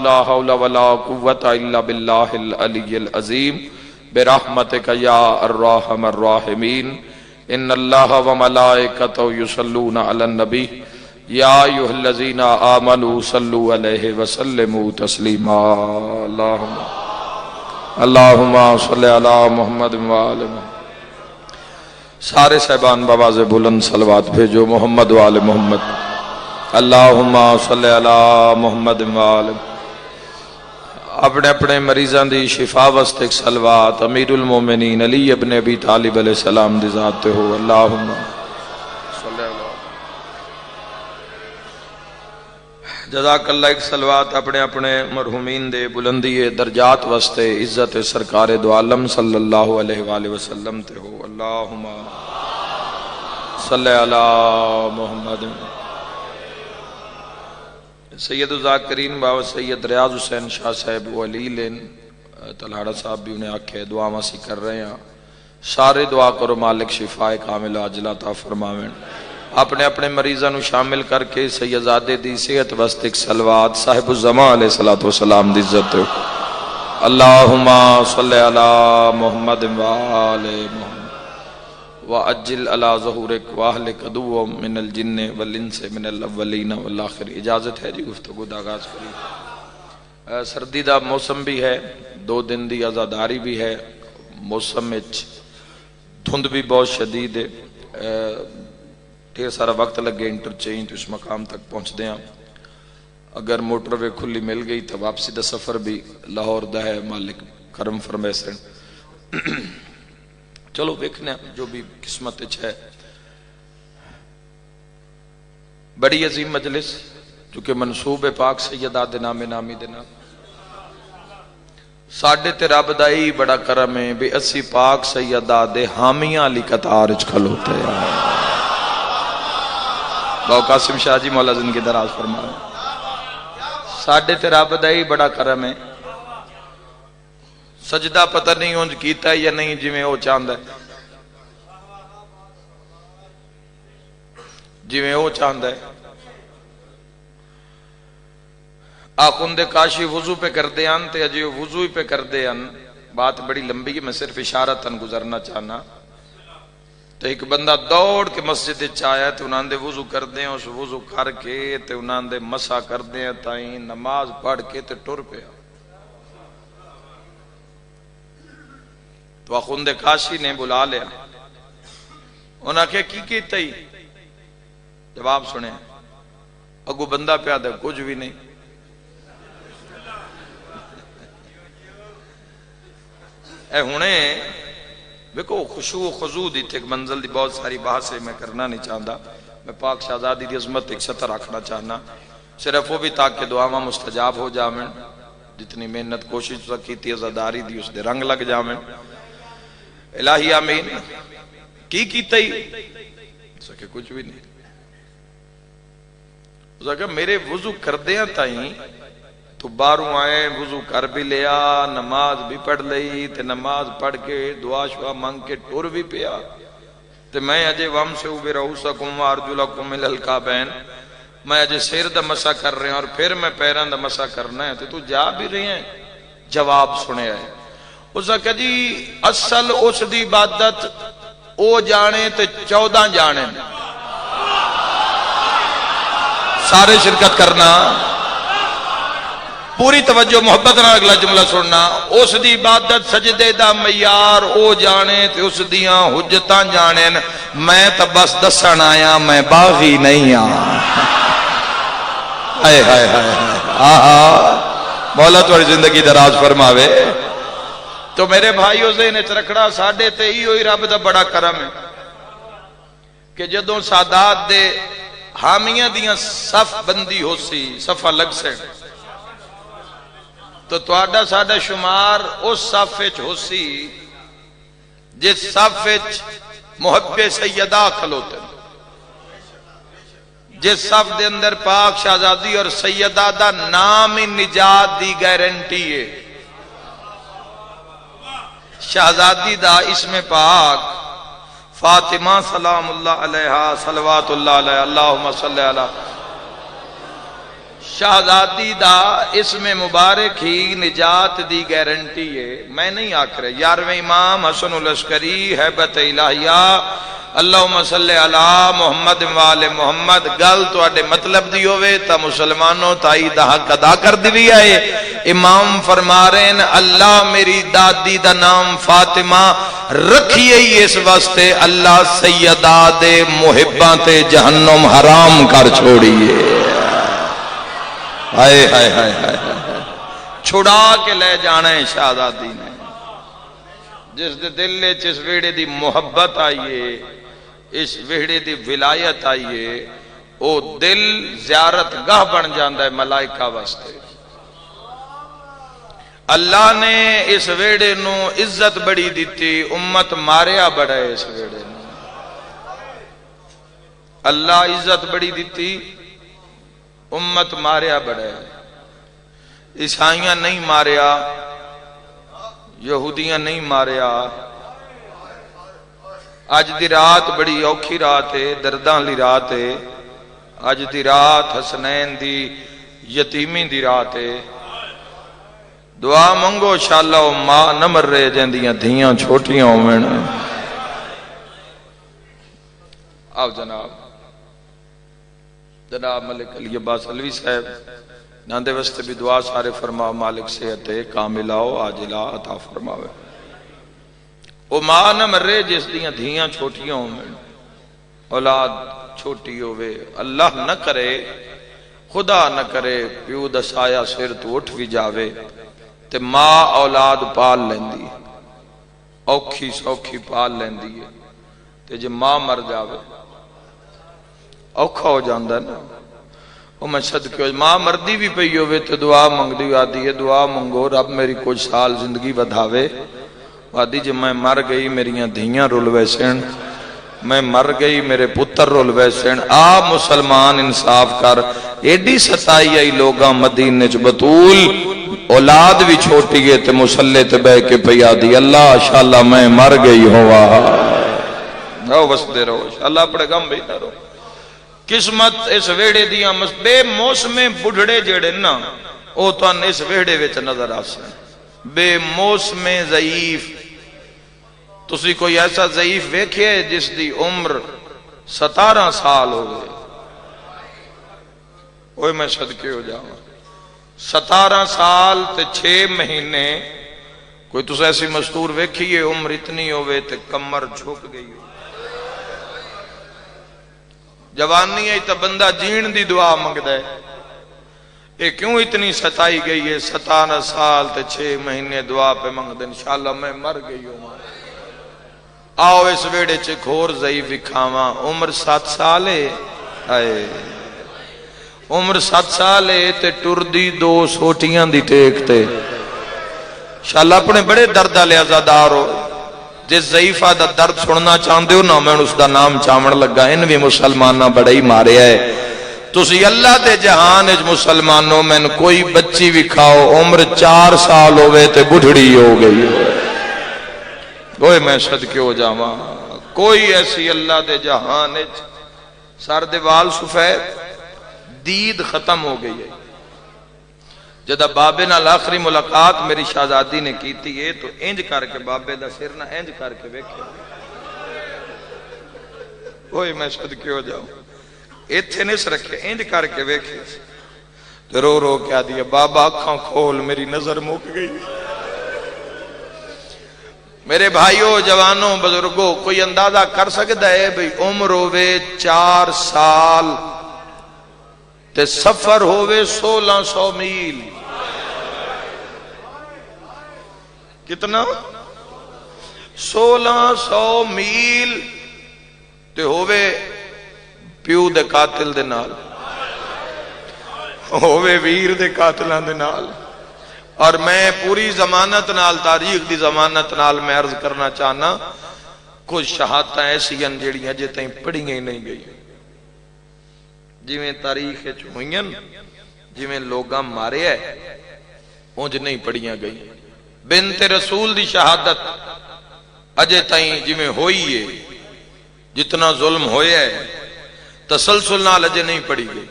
لا حول ولا قوة الا باللہ العلی العظیم برحمتک یا ارحم الراحمین ان اللہ وملائکتہ یصلون علی النبی یا ایھا الذین آمنوا صلوا علیہ وسلموا تسلیما اللہم صلی علی محمد وآل محمد۔ سارے صاحبان بآواز بلند صلوات بھیجو محمد وآل محمد۔ اللہم صلی علی محمد وآل محمد۔ اپنے اپنے مریضان دی شفا واسطے صلوات امیر المومنین علی ابن ابی طالب علیہ السلام دی ذات تے ہو۔ اللہم صلی علی جزاک اللہ۔ ایک صلوات اپنے اپنے مرحومین دے بلندی درجات واسطے عزت سرکار دو عالم صلی اللہ علیہ وآلہ وسلم تے ہو۔ اللہم صلی علی محمد۔ سید الذاکرین بابا سید ریاض حسین شاہ صاحب ولی لین تلہاڑا صاحب بھی انہیں آکھے دعا ماسی کر رہے ہیں، سارے دعا کرو مالک شفا کامل عاجلہ عطا فرماویں۔ اپنے اپنے مریضاں نو شامل کر کے سیدزادے دی صحت واسطے صلوات صاحب الزمان علیہ الصلوۃ والسلام دی عزت۔ اللہم صلی علی محمد وآل محمد وَأَجِّلْ عَلَىٰ ظُهُورِكَ وَأَهْلِكَ عَدُوًّا مِّنَ الْجِنِّ وَالْإِنسِ مِنَ الْأَوَّلِينَ وَالْآخِرِينَ۔ اجازت ہے جی گفتگو دا آغاز کری۔ سردی دا موسم بھی ہے، 2 دن دی عزاداری بھی ہے، موسم وچ دھند بھی بہت شدید ہے، ڈھیر سارا وقت لگے انٹرچینج تو اس مقام تک پہنچ دیں۔ اگر موٹر وے کھلی مل گئی تو واپسی دا سفر بھی لاہور دا ہے، مالک کرم فرمائے سن۔ چلو دیکھنے جو بھی قسمت ہے۔ بڑی عظیم مجلس چونکہ منصوب پاک سیدہ دے نام نامی دے نام ساڈے تے رب دا ہی بڑا کرم ہے بے اسی پاک سیدہ دے حامیاں علی قطار وچ کھلوتے ہیں۔ باو قاسم شاہ جی مولا زندگی دراز فرمائے۔ ساڈے تے رب دا ہی بڑا کرم ہے، سجدہ پتہ نہیں اونج کیتا ہے یا نہیں جویں او چاہندا ہے، جویں او چاہندا ہے۔ آخوندے کاشی وضو پہ کر دے آن تے اجے وضو ہی پہ کر دے آن، بات بڑی لمبی ہے، میں صرف اشارتاً گزرنا چاہنا۔ تو ایک بندہ دوڑ کے مسجد چاہیا تو انہاں دے وضو کر دیں، اس وضو کر کے تے انہاں دے مسا کر دیں تائیں نماز پڑھ کے تے ٹر پیا۔ تو آخوند کاشی نے بلا لیا، انہاں کہ کی کیتا ہی؟ جواب سنے، اگو بندہ پیادہ کچھ بھی نہیں۔ اے ہونے دیکھو خشوع و خضوع دی ایک منزل دی بہت ساری بحث میں کرنا نہیں چاہتا، میں پاک شہزادی دی عظمت ایک سطح رکھنا چاہنا، صرف وہ بھی تاکہ دعاواں مستجاب ہو جاویں، جتنی محنت کوشش کی تھی عزاداری دی اس دے رنگ لگ جاویں۔ الہی آمین۔ کی کیتا ہی؟ سکے کچھ بھی نہیں۔ اس نے کہا میرے وضو کر دیا تائیں تو باروں آئے وضو کر بھی لیا، نماز بھی پڑھ لئی تے نماز پڑھ کے دعا شعا مانگ کے ٹور بھی پیا تے میں اجے وَامْسَحُوا بِرُؤُوسِكُمْ وَأَرْجُلَكُمْ إِلَى الْكَعْبَيْنِ، میں اجے سر دا مسا کر رہے ہیں اور پھر میں پیران دا مسا کرنا ہے تو جا بھی رہے ہیں۔ جواب سنے آئے، اس نے کہا جی اصل اس دی عبادت او جانے تے 14 جانے، سارے شرکت کرنا، پوری توجہ محبت نہ اگلا جملہ سننا۔ اس دی عبادت سجدے دا معیار او جانے تے اس دیاں حجتاں جانے، میں تو بس دسن آیا، میں باغی نہیں آیا۔ ہائے ہائے ہائے ہائے، مولا تمہاری زندگی دراز فرماوے۔ تو میرے بھائیو ذہن وچ رکھنا، ساڈے تے ہی ہوئی رب دا بڑا کرم ہے کہ جدوں سادات دے حامیاں دیاں صف بندی ہو سی، صفہ لگ سے تو تواڈا ساڈا شمار اس صف وچ ہو سی جس صف وچ محب سیدہ کھلوتے، جس صف دے اندر پاک شہزادی اور سیدہ دا نام ہی نجات دی گارنٹی ہے۔ شہزادی دا اسم پاک فاطمہ سلام اللہ علیہا صلوات اللہ علیہ، اللہم صلی علیہ۔ شہزادی دا اسم مبارک ہی نجات دی گارنٹی ہے. میں نہیں آکھ رہا 11ویں امام حسن العسکری ہیبت الہیہ اللہم صلی علی محمد وآل محمد گل تواڈے مطلب دی ہوئے تا مسلمانوں تائی دا حق ادا کر دی ہے. امام فرما رہے ہیں اللہ میری دادی دا نام فاطمہ رکھیے ہی اس واسطے اللہ سیدہ دے محباں تے جہنم حرام کر چھوڑیے. ہائے ہائے ہائے ہائے چھڑا کے لے جانا ہے شہزادی نے. جس دے دل وچ اس ویڑے دی محبت آئیے اس ویڑے دی ولایت آئیے او دل زیارت گاہ بن جاندہ ہے ملائکہ واسطے. اللہ نے اس ویڑے نو عزت بڑی دیتی امت ماریا بڑا ہے. اس ویڑے نو اللہ عزت بڑی دیتی امت ماریا بڑا ہے. عیسائیاں نہیں ماریا یہودیاں نہیں ماریا. اج دی رات بڑی اوکھی رات ہے درداں لی رات ہے. اج دی رات حسنین دی یتیمی دی رات ہے. دعا منگو انشاءاللہ او ماں نہ مر رہے جندیاں دھیاں چھوٹیاں ہوویں. آؤ جناب ملک علی عباس علوی صاحب ناندے واسطے بھی دعا سارے فرماؤ مالک صحت کاملہ و عاجلہ عطا فرماوے. او ماں نہ مرے جس دیاں دھیاں چھوٹیاں ہوویں اولاد چھوٹی ہووے. اللہ نہ کرے خدا نہ کرے پیو دا سایہ سر تو اٹھ بھی جاوے تے ماں اولاد پال لیندی اوکھی سوکھی پال لیندی ہے تے جے ماں مر جاوے اوکھا ہو جاندہ نا. وہ میں صدقے ہو ماں مردی بھی پئی ہوئے تو دعا منگ دی آدھی ہے دعا منگو رب میری کچھ سال زندگی بدھاوے. آدھی جب میں مر گئی میریاں دھیاں رول ویسن میں مر گئی میرے پتر رول ویسن. آپ مسلمان انصاف کر ایڈی ستائی آئی لوگاں مدینے چ بطول اولاد بھی چھوٹی ہے تے مسلح تے بے کے پئی آدھی اللہ انشاءاللہ میں مر گئی ہوا. رہو بس دے رہو انشاءاللہ اپنے غم بھی نہ رہو. قسمت اس ویڑے دیاں بے موسم بڑھڑے جڑے نا او تو ان اس ویڑے وچ نظر آسن. بے موسم ضعیف تسی کوئی ایسا ضعیف ویکھے جس دی عمر 17 سال ہو گئے. اوہ میں صدقے ہو جاؤں 17 سال تے 6 مہینے کوئی تس ایسی مستور ویکھیے عمر اتنی ہوئے تے کمر جھک گئی ہو. جوانی ہے تو بندہ جین دی دعا منگدا ہے. اے کیوں اتنی ستائی گئی ہے 17 سال تے 6 مہینے دعا پہ منگدے انشاءاللہ میں مر گئی ہوں. آؤ اس ویڑے چے کھور ضعیف وکھاواں عمر 7 سال ہے. عمر 7 سال ہے تے ٹر دی 2 سوٹیاں دی ٹیک تے انشاءاللہ اپنے بڑے درد والے عزادار ہو. جس ضعیفہ دا درد سننا چاہندے ہو نا میں اس دا نام چاون لگا. ان بھی مسلمانہ بڑا ہی مارے ہے. تسی اللہ دے جہان اج مسلمانوں میں کوئی بچی بھی کھاؤ عمر 4 سال ہوئے تے بڑھڑی ہو گئی. اوہ میں صدقے ہو جاواں کوئی ایسی اللہ دے جہان اج سر دے وال سفید دید ختم ہو گئی ہے. جدہ بابے نال آخری ملاقات میری شہزادی نے کیتی ہے تو انج کر کے بابے دا سر نہ انج کر کے ویکھے. اوہ میں صدقے ہو جاؤں ایتھے نس رکھے انج کر کے ویکھے تو رو رو کیا دیا بابا اکھاں کھول میری نظر مک گئی. میرے بھائیوں جوانوں بزرگوں کوئی اندازہ کر سکتا ہے بھئی عمر ہوئے 4 سال تے سفر ہوئے 1600 میل. کتنا 1600 میل تے ہوئے پیو دے قاتل دے نال ہوئے ویر دے قاتلان دے نال. اور میں پوری ضمانت نال تاریخ دی ضمانت نال میں عرض کرنا چاہنا کچھ شہادتیں ایسی ہیں جڑیاں جے تائیں پڑھی گئی نہیں گئی جویں تاریخ ہوئیں جویں لوگاں مارے ہے اونج نہیں پڑھیاں گئی. بنت رسول دی شہادت اجے تائیں جویں ہوئی ہے جتنا ظلم ہویا ہے تسلسل نال اجے نہیں پڑھی گئی.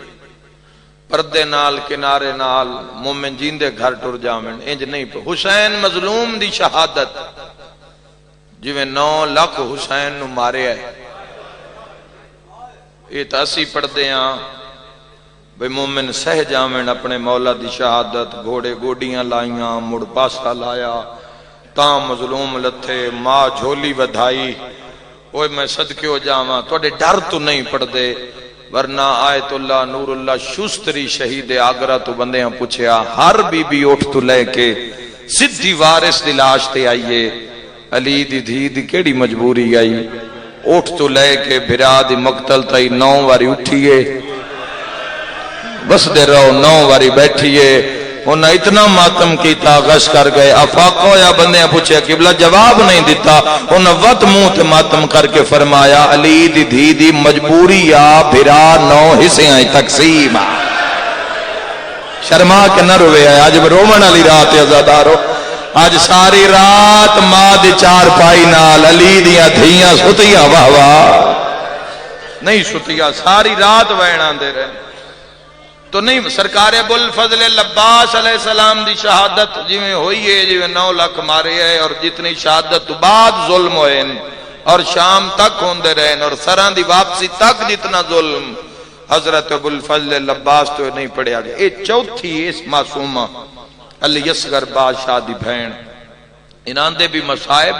پردے نال کنارے نال مومن جیندے گھر ٹر جاویں انج نہیں. حسین مظلوم دی شہادت جویں 9 لاکھ حسین نو ماریا ہے. یہ تو اسی پڑھتے ہیں بھئی مومن سہ جاویں اپنے مولا دی شہادت. گھوڑے گوڈیاں لائیاں مڑ پاسا لایا تاں مظلوم لتھے ماں جھولی ودھائی. اوے میں صدقے ہو جاواں تواڈے ڈر تو نہیں پڑھدے ورنہ آیت اللہ نور اللہ شستری شہید آگرہ تو بندیاں پوچھیا ہر بی بی اٹھ تو لے کے سدھی وارث دی لاش تے آئیے. علی دی دھی دی کیڑی مجبوری آئی. اٹھ تو لے کے بھرا دی مقتل تائی 9 واری اٹھیے بس دے رہو 9 واری بیٹھیے. انہاں اتنا ماتم کیتا غش کر گئے. افاقو یا بندیاں پوچھے قبلہ جواب نہیں دیتا. انہاں وقت منہ تے ماتم کر کے فرمایا علی دی دھی دی مجبوری یا بھرا 9 حصے آئیں تقسیم. شرما کے نہ روے آئے آج رومن علی رات ازادارو. آج ساری رات ماں دی چار پائی نال علی دیاں دھیاں ستیاں واہ واہ نہیں ستیاں ساری رات وینا دے رہے تو نہیں. سرکار ابو الفضل لباس علیہ السلام دی شہادت جویں ہوئی ہے جویں 9 لاکھ مارے ہے اور جتنی شہادت تو بعد ظلم ہوئے اور شام تک ہوندے رہے اور سراں دی واپسی تک جتنا ظلم حضرت ابو الفضل لباس تو نہیں پڑھیا گیا. اے چوتھی اس معصومہ علی اصغر بادشاہ دی بہن انہاں دے بھی مصائب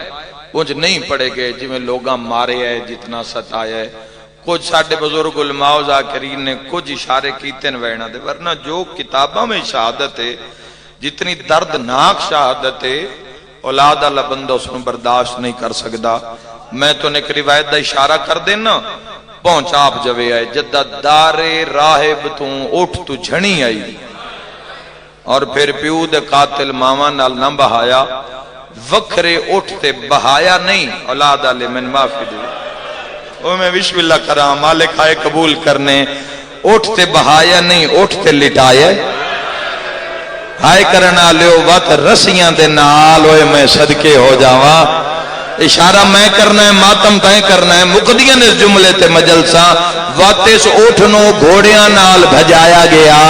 کچھ نہیں پڑے گئے جویں لوگاں مارے ہے جتنا ستایا ہے. کچھ ساڈے بزرگ علماء و ذاکرین نے کچھ اشارے کیتے وینا دے ورنہ جو کتاباں میں شہادت ہے جتنی دردناک شہادت ہے اولاد اللہ بندہ اس میں برداشت نہیں کر سکتا. میں تو ایک روایت دا اشارہ کر دینا پہنچ آپ جوے آئے جدہ دار راہب تو اٹھ تو جھنی آئی اور پھر پیو دے قاتل ماما نال نہ بہایا وکھرے اٹھتے بہایا نہیں. اولاد علی من معافی دے وہ میں بسم اللہ کرام مالک آئے قبول کرنے. اٹھتے بہایا نہیں اٹھتے لٹایا ہائے کرنا لیو وقت رسیاں دے نال ہوئے میں صدقے ہو جاواں. اشارہ میں کرنا ہے ماتم تائیں کرنا ہے. مقدیاں اس جملے تے مجلسہ وقت اس اٹھنو گھوڑیاں نال بھجایا گیا.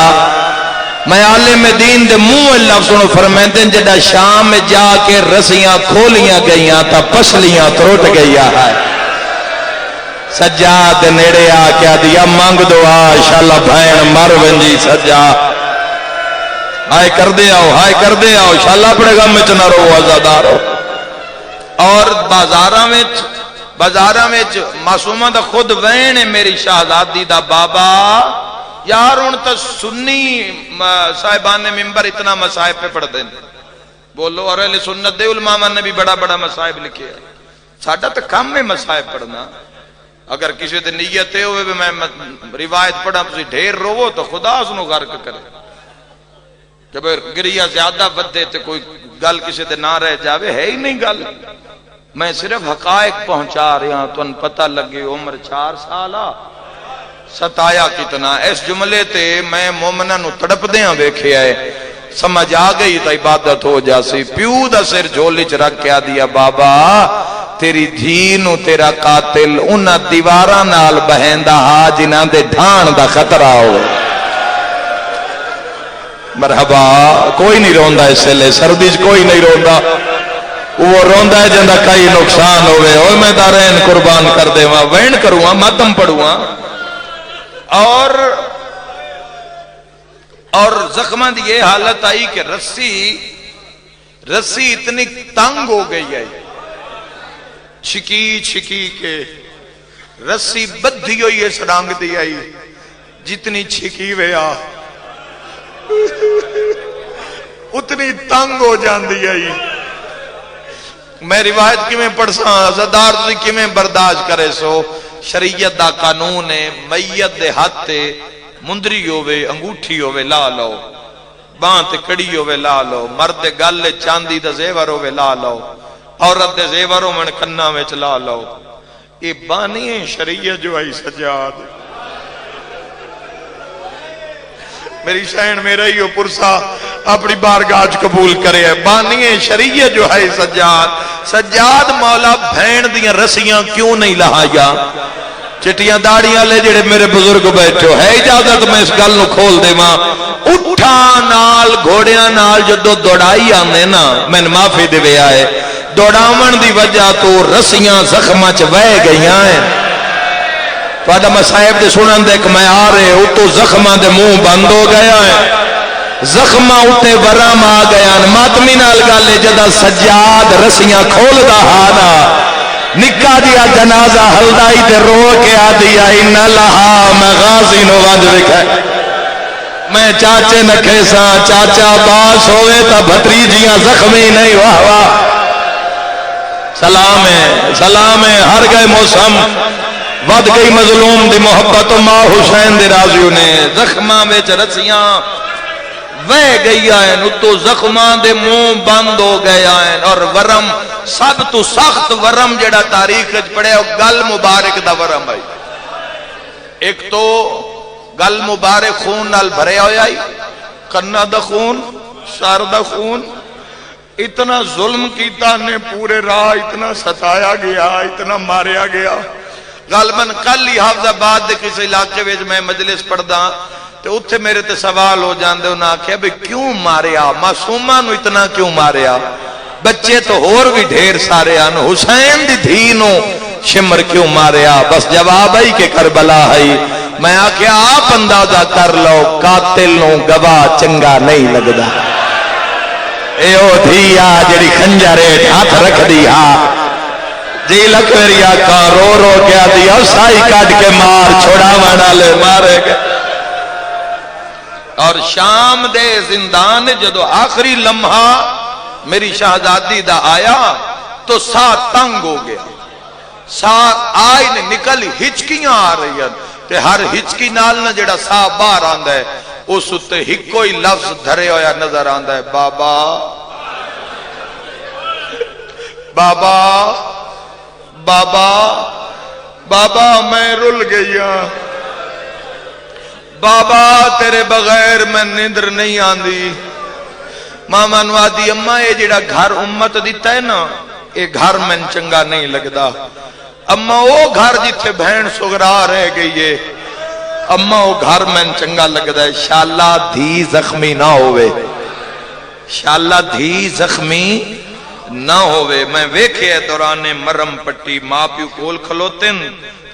میں عالم دین دے منہ لفظوں فرمیندے جڑا شام میں جا کے رسیاں کھولیاں گئیاں تا پسلیاں تروٹ گئیا ہے. سجاد نیڑے آ کیا دیا مانگ دعا انشاءاللہ بھائن مر ونجی سجا ہائے کر دے آؤ ہائے کر دے آؤ انشاءاللہ اپنے غم میں نہ رو آزادارو. اور بازاراں وچ معصومہ دا خود وین ہے میری شہزادی دا بابا یار ہن تے سنی صاحبان نے منبر اتنا مصائب پہ پڑھ دیں بولو. اور اہل سنت دے علماء نے بھی بڑا بڑا مصائب لکھے ہے. ساڈا تے کم ہے مصائب پڑھنا. اگر کسی دے نیت ہوئے بھی میں روایت پڑھا تسی ڈھیر روو تو خدا اس نو غرق کرے کہ گریہ زیادہ ودے تے کوئی گل کسی دے نہ رہ جاوے ہے ہی نہیں گل. میں صرف حقائق پہنچا رہا تو ان پتہ لگے عمر 4 سالہ ستایا کتنا. اس جملے تے میں مومنہ نو تڑپ دیاں بیکھے آئے سمجھ آ گئی تا عبادت ہو جاسی. پیو دا سر جھولی چ رکھ کیا دیا بابا تیری دھی نو تیرا قاتل انہاں دیواراں نال بہیندا ہا جنہاں دے ڈھان دا خطرہ ہو. مرحبا. کوئی نہیں روندا اس لے سردی کوئی نہیں روندا. وہ روندا ہے جندا کئی نقصان ہوئے اوے میں دارین قربان کر دیواں وین کرواں ماتم پڑھواں. اور زخماں دی یہ حالت آئی کہ رسی اتنی تنگ ہو گئی ہے چھکی چھکی کے رسی بدھی ہوئی ہے سڑانگ دی آئی جتنی چھکی ویا اتنی تنگ ہو جان دی آئی. میں روایت کی میں پڑھ ساں عزادار تسی کی میں برداشت کرے سو. شریعت دا قانون ہے میت دے ہاتھ تے مندری ہوئے انگوٹھی ہوئے لا لو باں تے کڑی ہوئے لا لو مرد گل چاندی دا زیور ہوئے لا لو عورت دے زیوروں من کنہ میں چلا لو. یہ بانی ہے شریعت جو آئی سجاد میری شہن میرا ہی ہو پرسا اپنی بارگاہ قبول کرے ہے. بانی ہے شریعت جو ہے سجاد مولا بھین دیاں رسیاں کیوں نہیں لہایا چٹیاں داڑیاں لے جڑے میرے بزرگ بیٹھو ہے اجازت میں اس گل نو کھول دے ماں اٹھا نال گھوڑیاں نال جدو دوڑائی آنے نا میں معافی دے وے آئے دوڑاون دی وجہ تو رسیاں زخماں چ وہ گئیاں ہیں تو مصائب دے سنن دے کہ میں آ رہے ہو تو زخماں دے منہ بند ہو گیا ہے زخماں اتے ورم آ گیا ماتمی نال گالے جدا سجاد رسیاں کھول دا ہانا نکا دیا جنازہ ہلدائی تے رو کے آ دیا ان لہا میں غازی نو وانج رکھا میں چاچے نکھے سا چاچا باس ہوئے تا بھتریجیاں زخمی نہیں واہ واہ سلام ہے ہر گئے موسم ود گئی مظلوم دی محبت ماں حسین دی رازیوں نے زخماں میں رسیاں وہ گئی آئیں اتو زخمان دے منہ بند ہو گئے آئیں اور ورم سب تو سخت ورم جڑا تاریخ پڑے گل مبارک دا ورم آئی ایک تو گل مبارک خون نال بھرے ہوئی کنا دا خون سار دا خون اتنا ظلم کیتا نے پورے راہ اتنا ستایا گیا اتنا ماریا گیا غالباً کل ہی حافظ آباد دے کسی علاقے وچ میں مجلس پڑھدا تو اتھے میرے تے سوال ہو جاندے انہاں آکھیا بھئی کیوں ماریا معصوماں نو اتنا کیوں ماریا بچے تو اور بھی ڈھیر سارے آن حسین دی دھی نو شمر کیوں ماریا بس جواب آئی کہ کربلا ہے میں آکھیا آپ اندازہ کر لو قاتل نو گواہ چنگا نہیں لگدا اے او دھی آ جڑی خنجرے ہاتھ رکھ دی ہاں جی لکھ میری آقا رو رو کیا دیا سائی کاٹ کے مار چھوڑا وانا لے مارے گئے اور شام دے زندان جدو آخری لمحہ میری شہزادی دا آیا تو سا تنگ ہو گیا سا آئی نے نکل ہچکیاں آ رہی ہیں تے ہر ہچکی نال نہ جڑا سا باہر آندا ہے اس تے ہی کوئی لفظ دھرے ہویا نظر آندا ہے بابا بابا بابا بابا میں رل گیا بابا تیرے بغیر میں نیندر نہیں آندی ماما نوادی اماں یہ جڑا گھر امت دیتا ہے نا یہ گھر میں چنگا نہیں لگدا اماں وہ گھر جتھے بہن سگرا رہ گئی ہے اماں وہ گھر میں چنگا لگدا ہے شالا دھی زخمی نہ ہوئے شالا دھی زخمی نہ ہوئے میں ویکھے دوران مرم پٹی ماں پیو کول کھلوتن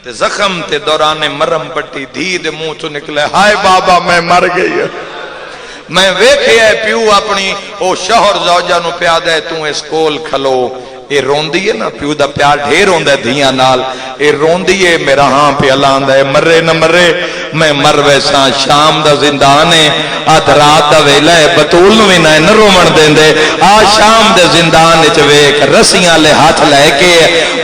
تے زخم تے دوران مرم پٹی دھی دے منہ تو نکلے ہائے بابا میں مر گئی میں ویکھے پیو اپنی او شوہر زوجہ نو پیادہ ہے تو اس کول کھلو اے روندی ہے نا پیو دا پیار ڈھیر ہوندا ہے دھیاں نال اے روندی ہے میرا ہاں پہ الاندا ہے مرے نہ مرے میں مر ویسا شام دا زندان ہے آدھ رات دا ویلا ہے بطول نو بھی نہ رومن دیندے آ شام دے زندان وچ ویکھ رسیاں لے ہاتھ لے کے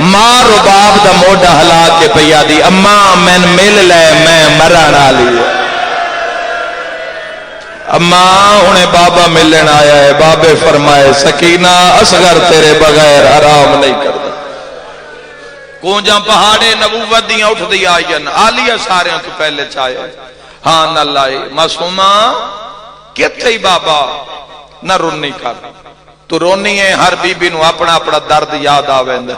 ماں رباب دا موڈا ہلا کے پیا دی اماں میں مل لے میں مرن والی اماں انہیں بابا ملن آیا ہے بابے فرمائے سکینہ اصغر تیرے بغیر آرام نہیں کرتا کونجاں پہاڑے نبوت دیاں اٹھ دی آئین آلیہ ساریاں تو پہلے چاہے ہاں نہ لائی معصومہ کتھے بابا نہ رونی کر تو رونی ہے ہر بی بی نو اپنا اپنا درد یاد آویندے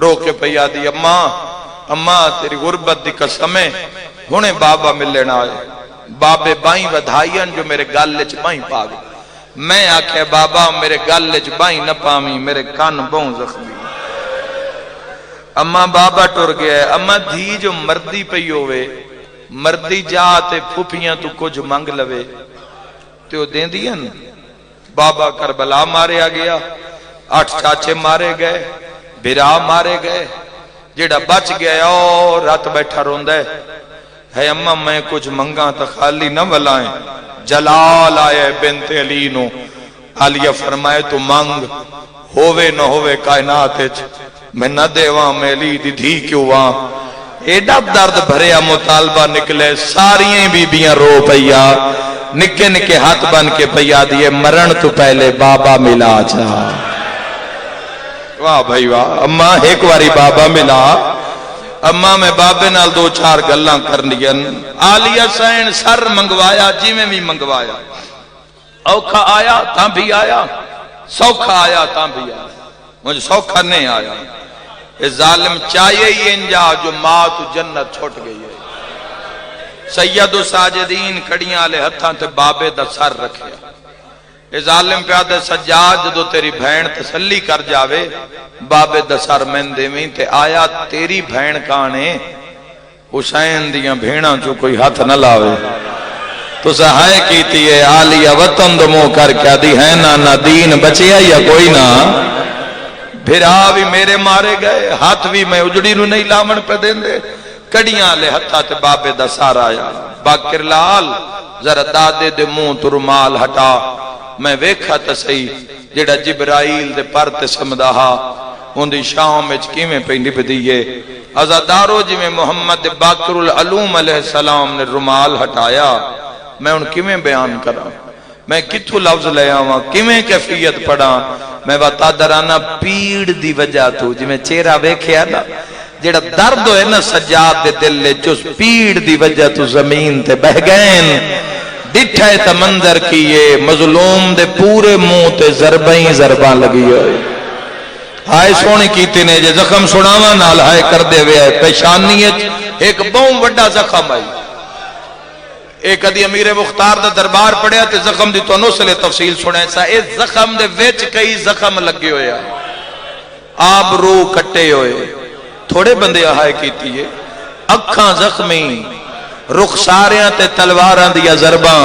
رو کے پیا دی اماں تیری غربت دی قسمیں انہیں بابا ملن آئے بابے بائیں ودھائین جو میرے گالچ بائیں پا گئے میں آکھے بابا میرے گالچ بائیں نہ پامی میرے کان بہن زخمی اماں بابا ٹر گیا ہے اماں دھی جو مردی پئی ہوئے مردی جاتے پھوپیاں تو کچھ منگ لوے تو دین دیا نا بابا کربلا مارے آ گیا 8 چاچے مارے گئے برا مارے گئے جیڑا بچ گیا اور رات بیٹھا روندہ ہے اماں میں کچھ منگاں تا خالی نہ ولائیں جلال آئے بنت علی نو علیہ فرمائے تو منگ ہووے نہ ہووے کائنات میں نہ دیواں میں علی دی دھی کیوں واں ایڈا درد بھریا مطالبہ نکلے ساریاں بیبیاں رو پیا نکے نکے ہاتھ بن کے پیا دیے مرن تو پہلے بابا ملا جا واہ بھائی واہ اماں ایک واری بابا ملا اماں میں بابے نال 2-4 گلاں کرنیاں آلیہ سین سر منگوایا جی میں بھی منگوایا اوکھا آیا تاں بھی آیا سوکھا آیا تاں بھی آیا مجھے سوکھا نہیں آیا اے ظالم چاہیے ہی انجا جو ماں تو جنت چھوٹ گئی ہے۔ سید و ساجدین کڑیاں لے ہتھاں تے بابے دا سر رکھیا۔ اے ظالم پیادے سجاد جدو تیری بھین تسلی کر جاوے بابے دا سر میں دیویں تے آیا تیری بھین کانے حسین دیاں بھیڑاں جو کوئی ہاتھ نہ لاوے۔ تو سہائے کیتی ہے آلیہ وطن دمو کر کیا دی ہے نہ دین بچیا یا کوئی نہ بھیرا بھی میرے مارے گئے ہاتھ بھی میں اجڑی نو نہیں لامن پہ دیں دے کڑیاں لے ہتھا تے بابے دا سارا آیا باکر لال ذرا دادے دے منہ تو رومال ہٹا میں ویکھا تے صحیح جڑا جبرائیل دے پر تے سمدہا ان دی شام وچ کیویں پینڈی بدیے عزادارو جی میں محمد باکر العلوم علیہ السلام نے رومال ہٹایا میں ان کیویں بیان کرا میں کتھو لفظ لے آواں کیویں کیفیت پڑھا میں بتا درانا پیڑ دی وجہ تو جی میں چہرہ ویکھیا نا جڑا درد ہوئے نا سجاد دے دل لے جس پیڑ دی وجہ تو زمین تے بہ گئن ڈٹھے تا منظر کیے مظلوم دے پورے منہ تے ضربیں ضرباں لگی ہوئے ہائے سونی کیتے نے جے زخم سناواں نال ہائے کر دے ہوئے پیشانی ایک بہت بڑا زخم آئی ایک ادھی امیر مختار دا دربار پڑھیا تے زخم دی تو نسل تفصیل سنے سا اس زخم دے ویچ کئی زخم لگے ہوئے آب رو کٹے ہوئے تھوڑے بندے آہائے کیتی ہے اکھاں زخمی رخساریاں تے تلواراں دیا ضرباں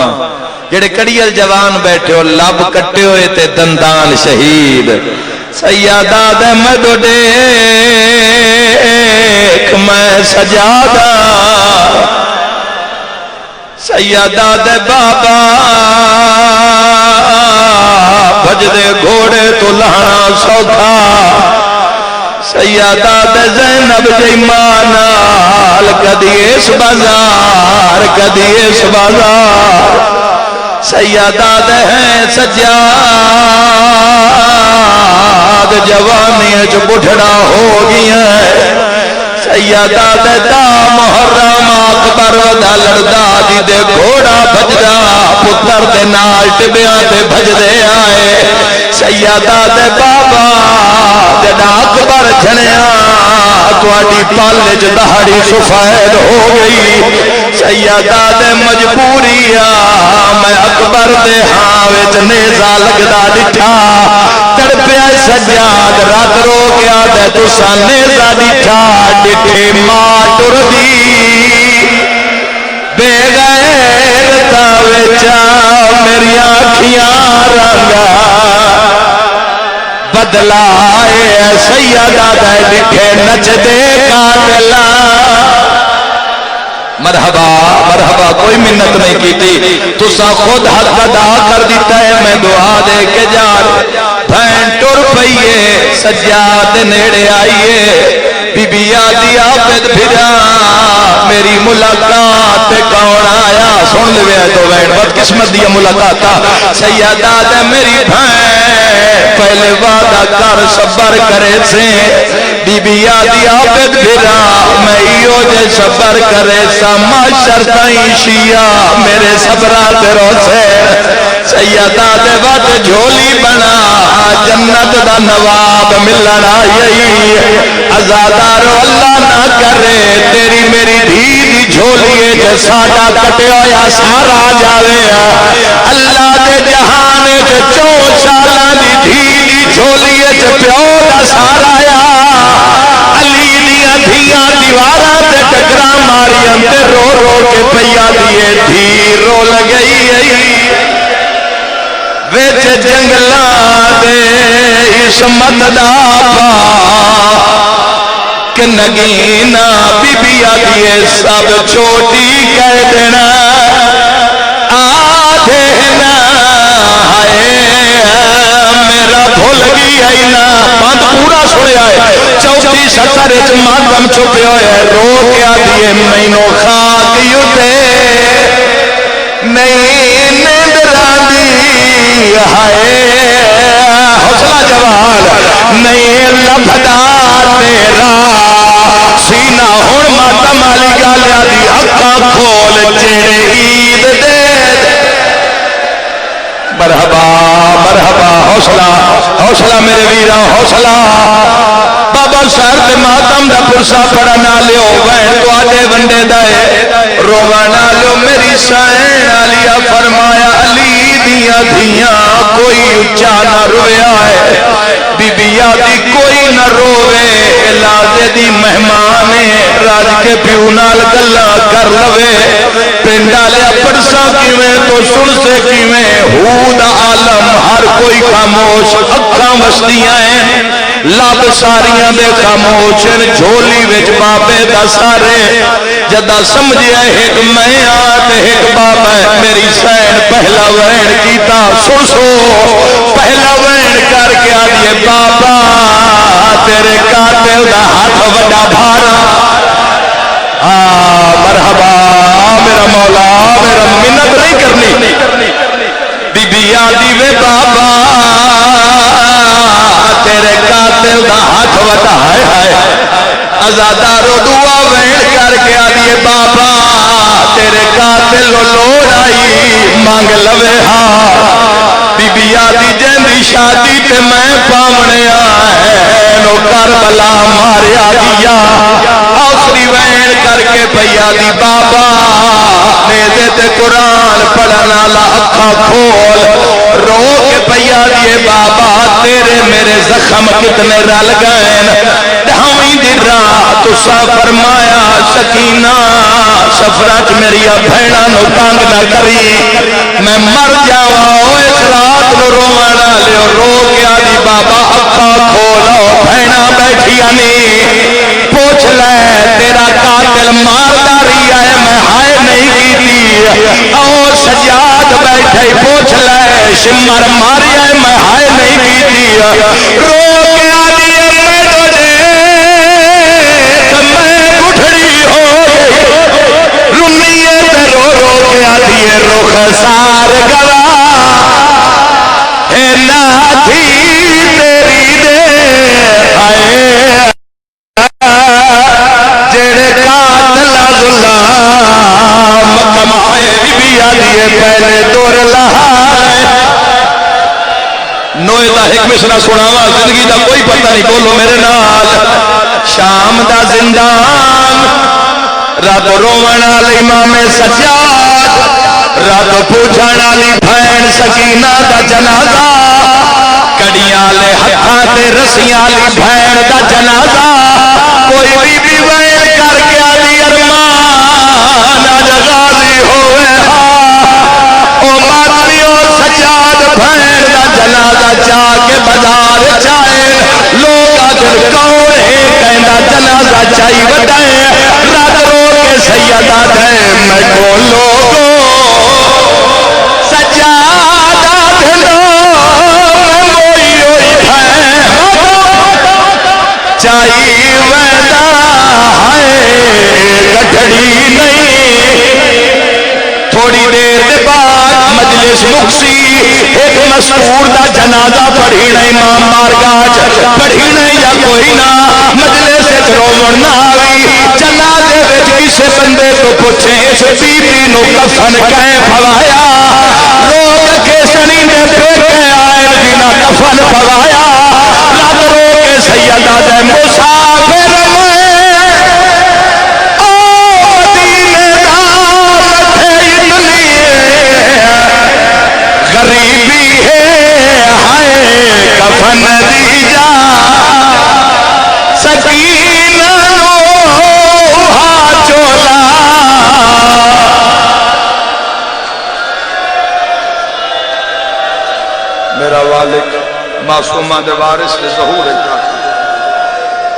جڑے کڑیل جوان بیٹھے ہو لب کٹے ہوئے تے دندان شہید سیادہ دے مدو دیکھ میں سجادہ سیادہ دے بابا بھج دے گھوڑے تو لہنا سوکھا سیادہ دے زینب جیمانال کدی اس بازار کدی اس بازار سیادہ دے ہیں سجاد جوانی جو بڑھڑا ہو گیا ہے سیادہ دے دا محرم اکبر دا لڑدا دی دے گھوڑا بھجدا پتر دے نال ٹبیاں تے بھجدے آئے سیادہ دے بابا جڑا اکبر جھنیا تواڈی پالج دہاڑی سفید ہو گئی سیادہ دے مجبوریا میں اکبر دے ہاں وچ نیزا لگدا ڈٹھا تڑپیا سجاد رات رو گیا دے تساں نیزا ڈٹھا ڈٹھے ماں ٹر دی بے غیرتا وچا میری آنکھیاں رنگا بدلائے سیادہ دے ڈٹھے نچ دے قاتلا مرحبا مرحبا کوئی منت نہیں کیتی تسا خود حق ادا کر دیتا ہے میں دعا دے کے جان بھین ٹر پئیے سجاد نیڑے آئیے بی بی آدھی آفد بھجا میری ملاقات کون آیا سن لے تو بہن بد قسمت دیا ملاقات سیادہ دے میری بھین پہلے وعدہ کر صبر کرے سے بی بی آدھی آفد بھجا میں ایو جے صبر کرے ساما شرطائیں شیعہ میرے صبرات روسے سیادہ دے وقت جھولی بنا جنت دا نواب ملنا یہی عزادارو اللہ نہ کرے تیری میری دھی دی جھولیے جے ساڑا کٹے ہویا سارا جاوے اللہ دے جہانے جے 4 سالہ دی دھی دی جھولیے جے پیو دا سارا علی دیا دھیاں دیوارہ تے ٹکرا ماری اندر رو رو کے پیا دیئے دھی رو لگئی ویچ جنگلہ دے عصمت دا پا کہ نگینا بی بی آدھیے سب چھوٹی کہہ دینا آدھینا ہائے میرا بھول گئی آئینا بند پورا سوڑے آئے چوتھی ستر ماتم چھپے ہوئے رو کے آدھیے مینو خاک یوتے نہیں نیندرانی ہائے حوصلہ جوال نہیں لبھدا تیرا سینہ ہون ماتم علی گالیا دی اکھاں کھول چہرے عید دے مرحبا مرحبا حوصلہ حوصلہ میرے ویرہ حوصلہ بابا سر تے ماتم دا پرسا پڑھنا لیو وین تو آدھے بندے دائے رووانا لیو میری سین علیا فرمایا علی دیا دھیاں کوئی اچھا نہ رویا ہے بی بی یادی کوئی نہ روے لازے دی مہمانے راج کے پیو نال گلا کر لوے پنڈا لیا پرسا کیویں تو سن سے کیویں ہود عالم ہر کوئی خاموش اکھاں وسدیاں ہیں لب ساریاں دے خاموشن جھولی وچ بابے دا سارے جدا سمجھیا ایک میں آتے ایک بابا میری سین پہلا وین کیتا سن سو پہلا وین کر کے آدھے بابا تیرے قاتل دا ہاتھ وڈا بھارا مرحبا میرا مولا میرا منت نہیں کرنی بی بی آدھی وے بابا تیرے قاتل دا ہاتھ وڈا ہے ازادارو دعا وین کر کے آدھے بابا تیرے قاتل لوڑ آئی مانگ لوے ہاں بی بی آدھی جیندی شادی تے میں پامنے آئے نو کربلا ماریا دیا آخری وین کر کے پیا دی بابا نیزے تے قرآن پڑھنا لا اکھا کھول رو کے پیا دیے بابا تیرے میرے زخم کتنے رل گئے ڈھاویں دی رات تسا فرمایا سکینہ سفرات میری بھیڑا نو تانگ نہ کری میں مر جاواں اس رات نو رووانا لیو رو کے آدھی بابا اکھا کھولو بھیڑا بیٹھیا نہیں پوچھ لے تیرا قاتل مارداری ہے میں ہائے نہیں کیتی اور سجاد بیٹھے پوچھ لے شمر ماری ہے میں ہائے نہیں کیتی رو کے آدھی میں تو دیکھ میں گھٹڑی ہو رنیے تے رو رو کے آدھی رخ سار گوا اے نادھی تیری دے آئے جڑے قاتل غلام کمائے بی آدھی پہلے دور لہائے نوے دا ایک مشرا سناوا زندگی دا کوئی پتہ نہیں بولو میرے نال شام دا زندان رات روون والی امام سجاد رات پوچھن والی بہن سکینہ دا جنازہ کڑیاں لے ہتھاں تے رسیاں والی بہن دا جنازہ کوئی بی بی وین کر کے آدھی ارمان اج غازی ہوئے او ماتمیو سجاد بہن دا جنازہ جا کے بازار چائے لوگ آخر کون ہے کہندا جنازہ چائی وڈائے رات رو کے سیدہ دے میں کو لوگو سجادہ دھنو میں موئی ہوئی ہے چائی ویدہ ہے گٹھڑی نہیں تھوڑی دیر دے بعد مجلس مکسی ایک مسعور دا جنازہ پڑھی نہیں امام بارگاہ پڑھی نہیں یا کوئی نہ مجلس رومن نہ آئی جنازے وچ کسے بندے تو پوچھے اس بی بی نو کفن کہیں پھوایا لوگ کے سنی دے پھیکے آئے جنہ کفن پھوایا رات رو کے سیدہ دے مسافر غریبی ہے ہائے کفن دی جا سکینہ ہا چولا میرا والد معصومہ دے وارث دے ظہور ہے